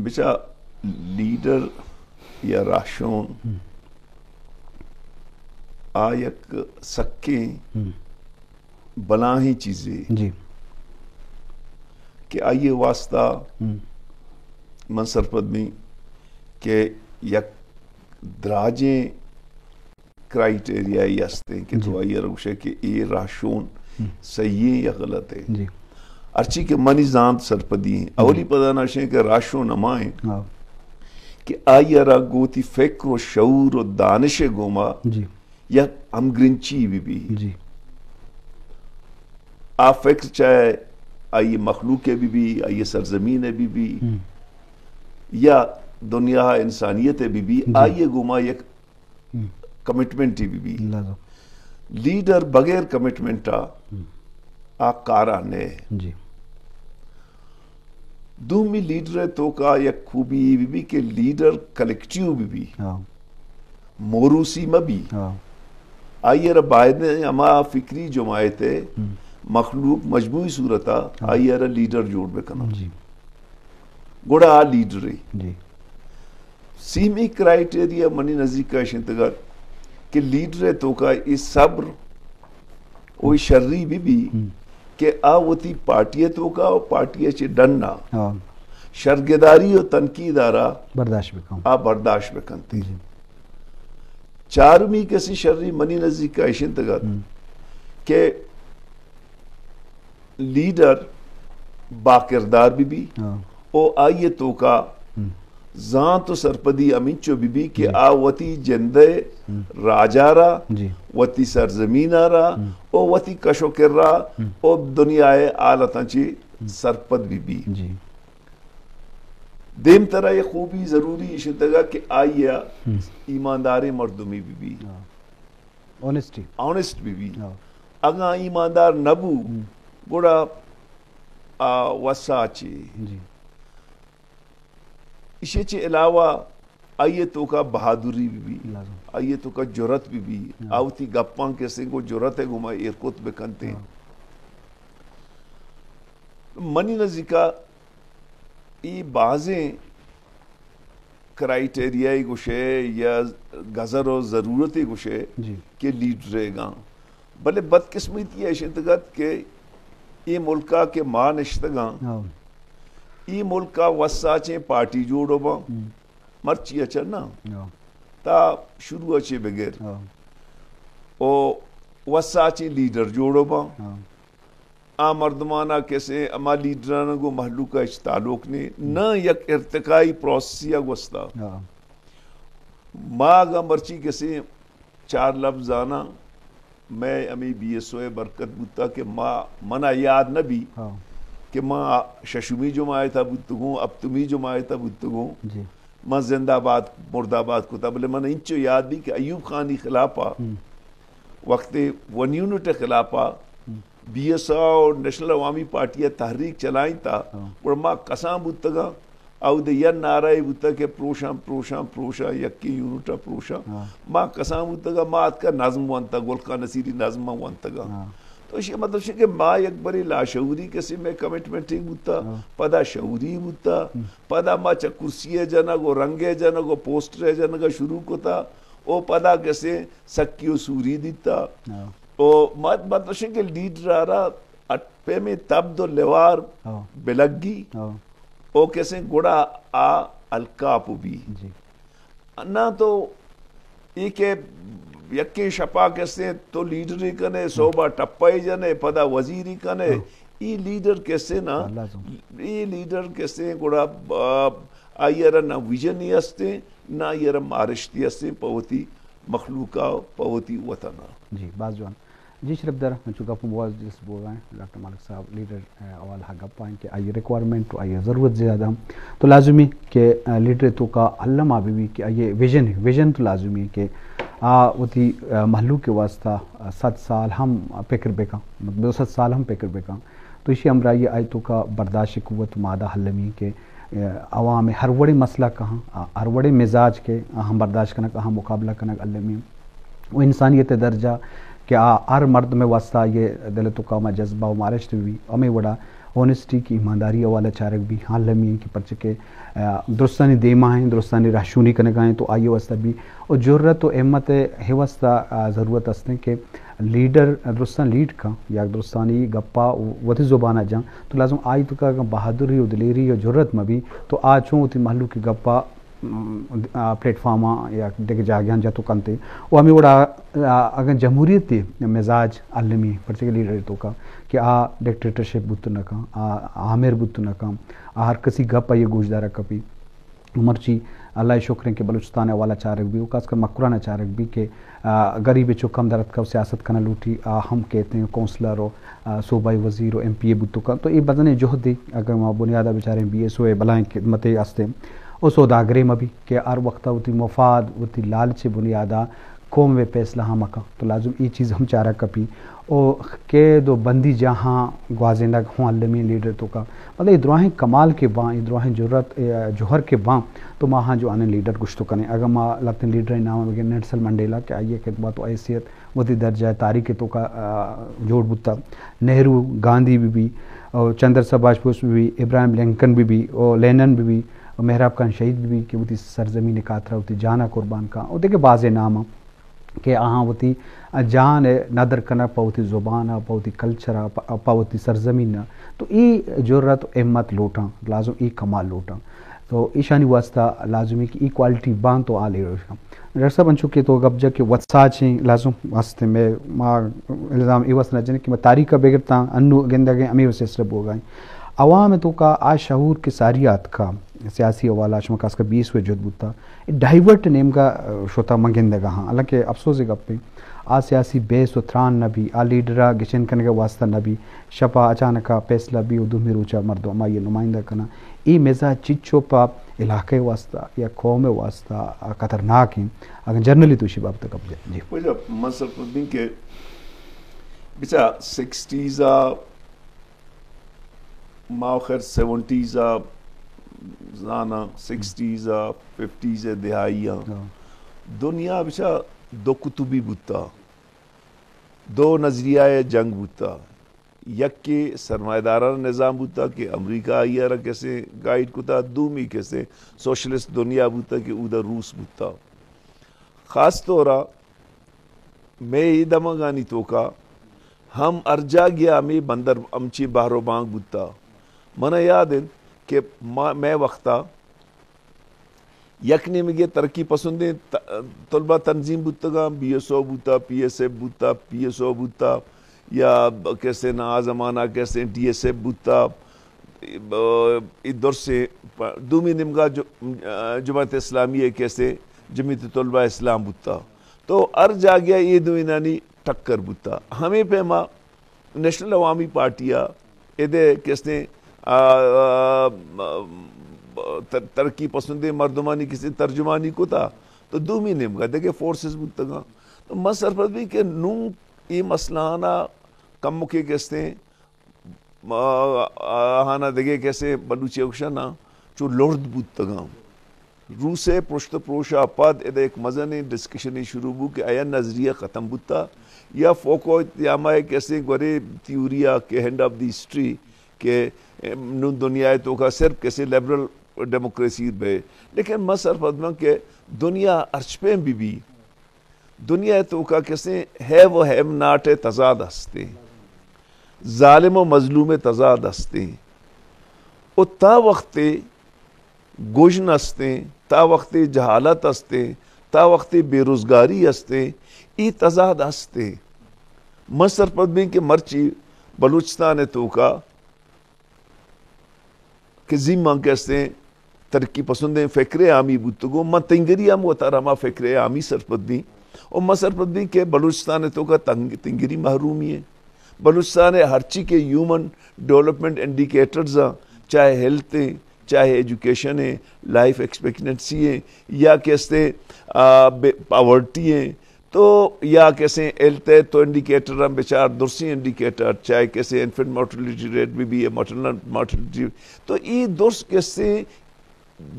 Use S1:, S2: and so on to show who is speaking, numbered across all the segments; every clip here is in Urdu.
S1: بچا لیڈر یا راشون آیک سکیں بلا ہی چیزیں
S2: جی
S1: کہ آئیے واسطہ من سرپد میں کہ یک دراجیں کرائیٹیریا ہی ہستے ہیں کہ تو آئیے روشے کہ یہ راشون صحیح یا غلط ہے
S2: جی
S1: ارچی کے منی زانت سرپدی ہیں اولی پدا نشیں کہ راشون امائیں کہ آئیے را گوتی فکر و شعور و دانش گوما
S2: جی
S1: یا ہم گرنچی بھی
S2: جی
S1: آپ فکر چاہے آئیے مخلوق بھی آئیے سرزمین بھی یا دنیا انسانیت بھی آئیے گوما یک کمٹمنٹ بھی لیڈر بغیر کمٹمنٹا آ کارا نے
S2: جی
S1: دومی لیڈر تو کا یک خوبی بھی کہ لیڈر کلیکٹیو بھی موروسی مبی آئیے را باید اما فکری جماعت مخلوق مجموعی صورتا آئیے را لیڈر جوڑ بکنا گوڑا آ لیڈر
S2: جی
S1: سیمی کرائیٹیریا منی نزدیک کا اشنتگر کہ لیڈر تو کا اس صبر اوی شرری بھی کہ آوتی پارٹی تو کا اور پارٹی چے ڈننا شرگداری و تنقید آرا
S2: برداشت بکن
S1: آ برداشت بکنتے چارمی کسی شرری منی نزدیک کا اشنتگر کہ لیڈر باکردار بھی او آئیے تو کا زان تو سرپدی امینچو بھی کہ آوتی جندے راجارا وتی سرزمینارا او وتی کشو کر را او دنیا آلتاں چی سرپد بھی دیم طرح یہ خوبی ضروری شدگا کہ آئیے ایماندار مردمی بھی آنسٹ بھی اگاں ایماندار نبو گوڑا وسا چی اسے چے علاوہ آئیے تو کا بہادری بھی آئیے تو کا جرت بھی آوتی گپاں کیسے کو جرت ہے گھما ایرکوت بکنتے منی نزدیکا ای بعضیں کرائیٹیریائی گوشے یا گزر و ضرورتی گوشے کہ لیڈرے گاں بلے بدقسمتی ہے شنتگت کہ ای ملکہ کے ماں نشتگاں ای ملکہ وسا چیں پارٹی جوڑو با مرچی اچھنا تا شروع اچھے بغیر او وسا چیں لیڈر جوڑو با آ مردمانہ کیسے اما لیڈرانہ کو محلوقہ اچھ تعلق نے نہ یک ارتقائی پروسیسیا گوستا ماں اگا مرچی کیسے چار لفظ آنا میں امی بی ایس او برکت بوتا کہ ماں منع یاد نہ بھی کہ ماں ششمی جماعت بودتگوں اب تمی جماعت بودتگوں ماں زندہ آباد مرد آباد کو تا بلے من انچو یاد بھی کہ ایوب خانی خلافہ وقت ونیونٹ خلافہ بی ایس او نیشنل عوامی پارٹی تحریک چلائیں تا اور ماں قسام بودتگا او دے ین نعرہ بودتا کہ پروشا یکی یونٹا پروشا ماں قسام بودتگا ماں آت کا نظم وانتا گلکا نصیری نظم وانتگا تو اسی مطلب ہے کہ ماں یک بری لاشعوری کسی میں کمٹمنٹی بودتا پدا شعوری بودتا پدا ماں چا کرسی جنگو رنگے جنگو پوسٹر جنگو شروع کو تا او پدا کسی سکیو سوری دیتا او مطلب ہے کہ لیڈر آرہ اٹپے میں تبد و لیوار بلگی او کیسے گوڑا آ الکاپو بھی نہ تو ایک یکی شپا کیسے تو لیڈری کنے صوبہ ٹپائی جنے پدا وزیری کنے ای لیڈر کیسے نا ای لیڈر کیسے گوڑا آئیرہ نہ ویژنی ہستے نہ آئیرہ مارشتی ہستے پوتی مخلوقہ پوتی وطنہ
S2: جی باز جوان جی شرف در چونکہ آپ مواز جس بول رہے ہیں ڈاکٹر مالک صاحب لیڈر اول حق گپ پائیں کہ آئیے ریکوائرمنٹ تو آئیے ضرورت زیادہ تو لازمی کہ لیڈر تو کا علم آبی بھی کہ آئیے ویژن تو لازمی ہے کہ وتی محلوق کے واسطہ 7 سال ہم پیکر بیکاں 200 سال ہم پیکر بیکاں تو اسی ہمراہ یہ آئی تو کا برداشت قوت مادہ حلمی کہ عوام ہر وڑے مسئلہ کہاں ہر وڑے مزاج کے ہم برداشت کرنا کہاں مقابلہ کرنا علمی وہ انسانیت درجہ کہ ہر مرد میں واسطہ یہ دل تو کا جذبہ و مارشت بھی ہمیں وڑا ہونیسٹی کی ایمانداری والا چارک بھی ہاں لمی کہ پرچے کے درستانی دیما ہیں درستانی راشونی کرنے گائیں تو آئیے واسطہ بھی اور جرت و احمت ہے واسطہ ضرورت ہستے کہ لیڈر درستان لیڈ کا یا درستانی گپا وتی زبانہ جان تو لازم آئی تو کا بہادری و دلیری و جرت میں بھی تو آچوں ہوتی محلو کی گپا پلیٹ فارما یا دیکھ جاگیان جاتو کنتے وہ ہمیں وڑا اگر جمہوریت دے مزاج عالمی پرچے لیڈر تو کا کہ ڈکٹیٹرشپ بت نہ کام عامر بت نہ کام ہر کسی گپ یہ گوشدارہ کپی مرچی اللہ شکر کہ بلوچستان والا چارک بھی وہ خاص کر مکرانہ چارک بھی کہ غریب چو کم درد کا سیاست کنا لوٹی ہم کہتے ہیں کونسلر ہو صوبائی وزیر ہو MP بتو کا تو یہ بدن جہد دی اگر وہاں بنیادہ بیچارے BSO بلائیں خدمت آستے اس سوداگرے میں بھی کہ ہر وقت ہوتی مفاد ہوتی لالچ بنیادہ قوم و فیصلہ ہم کا تو لازم یہ چیز ہم چارہ کپی او کہ دو بندی جہاں گوازندہ ہوں عالمی لیڈر تو کا مطلب ادروہیں کمال کے باں ادروہیں جرت جوہر کے باں تو ماں ہاں جو آنے لیڈر کچھ تو کریں اگر ماں لگتے لیڈر نام ہے نیلسن منڈیلا کہ آئیے خدمات و حیثیت وتی درجہ تاریخ تو کا جوڑ بتا نہرو گاندھی بھی اور چندر سبھاش بوس بھی ابراہیم لنکن بھی اور لینن بھی اور محراب خان شہید بھی کہ وتی سرزمین کاترا وتی جانا قربان کا اور دیکھے بعض نام کہ آہاں وتی جان نادر کنا پاوتی زبان پاوتی کلچر پاوتی سرزمین تو ای جرت احمد لوٹاں لازم ای کمال لوٹاں تو ایشانی واسطہ لازمی کہ ای کوالٹی بان تو آ لے رہا ڈاکٹر صاحب انچو کہ تو گب جا کہ واتساچیں لازم واسطے میں ماں الزام ای واسطہ نہ جنے کہ میں تاریخ کا بغیر تاں انو گندہ گئے امی واسطے سرب ہو گئیں عوام تو کا آ شعور کے ساریات کا سیاسی حوالہ شما خاص کر 20 جد بوتا ڈائیورٹ نیم کا شوتا منگندگا ہاں حالانکہ افسوس گپ پہ آ سیاسی بیس و تران نبی آ لیڈرہ گچن کرنے کا واسطہ نبی شپا اچانکا فیصلہ بھی ادو میں روچا مردو اما یہ نمائندہ کنا ای مزاج چچو پا علاقے واسطہ یا قوم واسطہ خطرناک ہیں اگر جرنلی تو اسی باب تک اب جی
S1: وجہ مصرف الدین کے بچا 60s ماخر 70s زانا 60s 50s دہائیاں دنیا بچا دو کتبی بوتا دو نظریہ جنگ بوتا یک کے سرمایہ دارانہ نظام بوتا کہ امریکہ آئیارہ کیسے گائیڈ کتا دومی کیسے سوشلسٹ دنیا بوتا کہ ادھر روس بوتا خاص طورا میں یہ دماغانی توکا ہم ارجا گیا میں بندر امچی بحر و بانگ بوتا منا یاد ہے کہ میں وقتا یک نے مجھے ترقی پسندیں طلبہ تنظیم بوتا گا BSO بوتا PSF بوتا PSO بوتا یا کیسے نا زمانہ کیسے DSF بوتا ادھر سے دومی نمگا جماعت اسلامی کیسے جمعیت طلبہ اسلام بوتا تو ارج آ گیا یہ دوینانی ٹکر بوتا ہمیں پیما نیشنل عوامی پارٹیاں ادھے کیسے ترقی پسندیں مردمانی کسی ترجمانی کو تھا تو دومی نمگا دیکھے فورسز بوتا گا تو مصر پر بھی کہ نو یہ مسئلہ کم مکے کیسے آہانا دیکھے کیسے بلوچی اوشانا چو لرد بوتا گا روسے پرشت پروشا پاد ادھا ایک مزنی ڈسکشنی شروع بو کہ آیا نظریہ ختم بوتا یا فوکو یامائے کیسے گورے تیوریا کے ہینڈ آف دی ہسٹری کہ نو دنیا تو کا صرف کیسے لیبرل ڈیموکریسی بے لیکن مصر پدمہ کہ دنیا ارچپیں بھی دنیا تو کا کیسے ہے وہ ہیم ناٹ تضاد ہستے ظالم و مظلوم تضاد ہستے او تا وقت گوشن ہستے تا وقت جہالت ہستے تا وقت بے روزگاری ہستے ای تضاد ہستے مصر پدمی کے مرچی بلوچستان تو کا کہ زیمہ کیسے ترقی پسندیں فکر عامی بوتگو من تنگری ہم وطارما فکر عامی سرپدی اور مصر پدی کے بلوچستان تو کا تنگری محرومی ہے بلوچستان ہر چی کے ہیومن ڈیولپمنٹ انڈیکیٹرز چاہے ہیلتھ ہیں چاہے ایجوکیشن ہے لائف ایکسپیکٹنسی ہے یا کیسے پاورٹی ہیں تو یا کیسے ہیلتھ ہے تو انڈیکیٹر ہم بیچار درسی انڈیکیٹر چاہے کیسے انفنٹ مورٹلٹی ریٹ بھی ہے مٹرنل مورٹلٹی تو یہ درس کیسے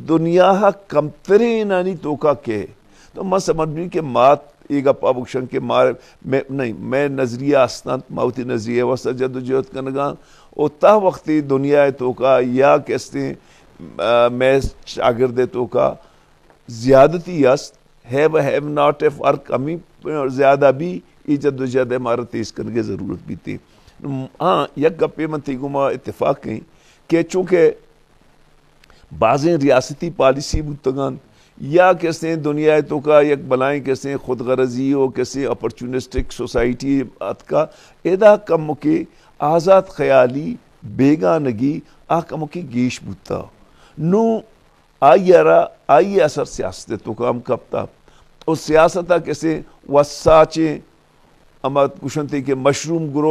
S1: دنیا کمترین آنی توکا کے تو میں سمجھ بھی کہ مات ایک اپا بکشن کے مار میں نظریہ استنت موتی نظریہ وسط جد و جہد کنگاں او تا وقتی دنیا تو کا یا کہتے میں شاگرد تو کا زیادتی است ہیو ناٹ اے فرق ہمیں زیادہ بھی ای جد و جہد ہمارا تیز کرنے کی ضرورت بھی تھی. ہاں یک گپے من تھی گما اتفاق کہیں کہ چونکہ بعضیں ریاستی پالیسی بودتگان یا کیسے دنیا تو کا یک بلائیں کیسے خود غرضی ہو کیسے اپرچونسٹک سوسائٹی کا ادا کم کے آزاد خیالی بیگانگی کم کی گیش بودتا نو آئی اثر سیاست تو کا ہم کبتا اور سیاستہ کیسے وساچیں اما کشنتے کہ مشروم گروہ